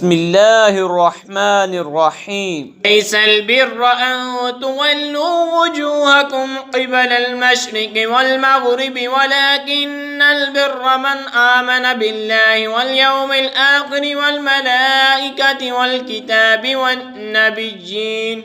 بسم اللہ الرحمن الرحیم ليس البر أن تولوا وجوهكم قبل المشرق والمغرب ولكن البر من آمن بالله واليوم الآخر والملائكة والكتاب والنبيين۔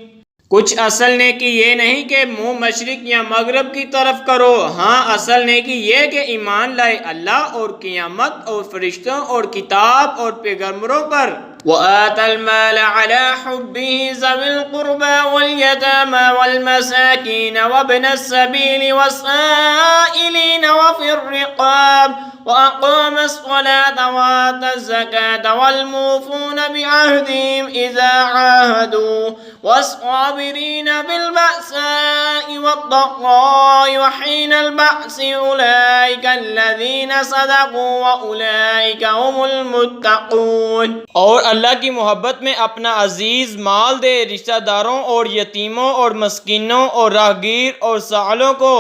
کچھ اصل نیکی یہ نہیں کہ منہ مشرق یا مغرب کی طرف کرو، ہاں اصل نیکی یہ کہ ایمان لائے اللہ اور قیامت اور فرشتوں اور کتاب اور پیغمبروں پر۔ وَآتَى الْمَالَ عَلَى حُبِّهِ ذَوِي الْقُرْبَى وَالْيَتَامَى وَالْمَسَاكِينَ وَابْنَ السَّبِيلِ وَالسَّائِلِينَ وَفِي الرِّقَابِ وَأَقَامَ الصَّلَاةَ وَآتَى الزَّكَاةَ وَالْمُوفُونَ بِعَهْدِهِمْ إِذَا عَاهَدُوا وَالصَّابِرِينَ بِالْبَأْسَاءِ وَالضَّرَّاءِ وَحِينَ الْبَأْسِ أُولَئِكَ الَّذِينَ صَدَقُوا وَأُولَئِكَ هُمُ الْمُتَّقُونَ۔ اور اللہ کی محبت میں اپنا عزیز مال دے، رشتہ داروں اور یتیموں اور مسکینوں اور راہگیر اور سائلوں کو،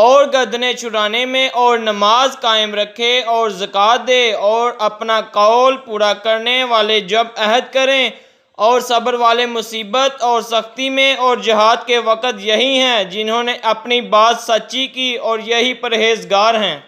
اور گردنیں چھڑانے میں اور نماز قائم رکھے اور زکوٰۃ دے، اور اپنا قول پورا کرنے والے جب عہد کریں، اور صبر والے مصیبت اور سختی میں اور جہاد کے وقت یہی ہیں جنہوں نے اپنی بات سچی کی اور یہی پرہیزگار ہیں۔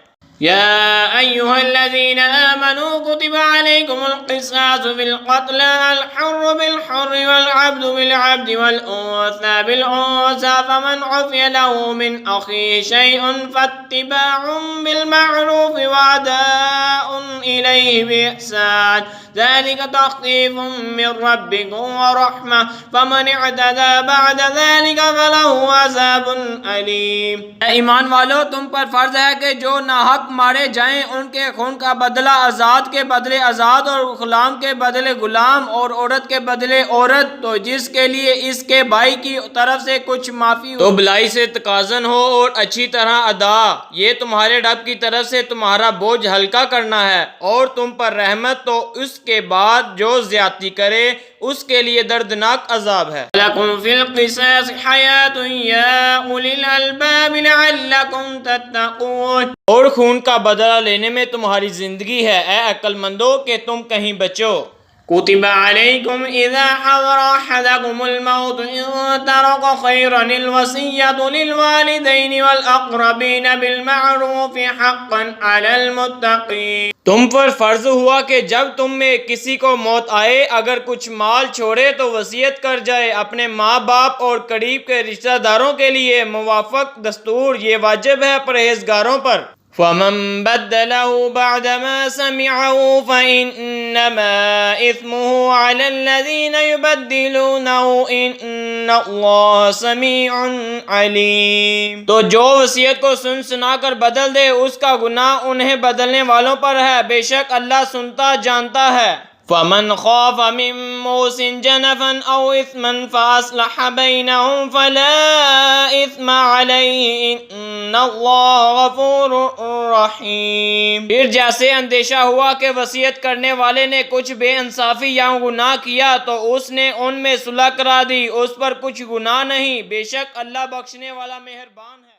يا أيها الذين آمنوا كتب عليكم القصاص في القتلى الحر بالحر والعبد بالعبد والأنثى بالأنثى فمن عفي له من أخيه شيء فاتباع بالمعروف وأداء إليه بإحسان ذلك تخفيف من ربكم ورحمة فمن اعتدى بعد ذلك فله عذاب أليم۔ ایمان والو، تم پر فرض ہے کہ جو ناحق مارے جائیں ان کے خون کا بدلہ آزاد کے بدلے آزاد اور غلام کے بدلے غلام اور عورت کے بدلے عورت، تو جس کے لیے اس کے بھائی کی طرف سے کچھ معافی ہو تو بھلائی سے تکاذن ہو اور اچھی طرح ادا، یہ تمہارے رب کی طرف سے تمہارا بوجھ ہلکا کرنا ہے، اور تم پر رحمت، تو اس کے بعد جو زیادتی کرے اس کے لیے دردناک عذاب ہے۔ لَكُمْ فِي الْقِصَاصِ حَيَاةٌ يَا أُولِي الْأَلْبَابِ لَعَلَّكُمْ تَتَّقُونَ۔ اور خون کا بدلہ لینے میں تمہاری زندگی ہے، اے عقل مندو، کہ تم کہیں بچو۔ كتب عليكم إذا حضر أحدكم الموت إن ترك خيرا الوصية للوالدين والأقربين بالمعروف حقا على المتقين۔ تم پر فرض ہوا کہ جب تم میں کسی کو موت آئے، اگر کچھ مال چھوڑے تو وصیت کر جائے اپنے ماں باپ اور قریب کے رشتہ داروں کے لیے موافق دستور، یہ واجب ہے پرہیزگاروں پر۔ فَمَن بَدَّلَهُ بَعْدَمَا سَمِعَهُ فَإِنَّمَا إِثْمُهُ عَلَى الَّذِينَ يُبَدِّلُونَهُ إِنَّ اللَّهَ سَمِيعٌ عَلِيمٌ۔ تو جو وصیت کو سنا کر بدل دے اس کا گناہ انہیں بدلنے والوں پر ہے، بے شک اللہ سنتا جانتا ہے۔ فَمَنْ خَافَ مِن مُّوصٍ جَنَفًا أَوْ إِثْمًا فَأَصْلَحَ بَيْنَهُمْ فَلَا إِثْمَ عَلَيْهِ إِنَّ اللَّهَ غَفُورٌ رَّحِيمٌ۔ پھر جیسے اندیشہ ہوا کہ وصیت کرنے والے نے کچھ بے انصافی یا گناہ کیا تو اس نے ان میں صلح کرا دی، اس پر کچھ گناہ نہیں، بے شک اللہ بخشنے والا مہربان ہے۔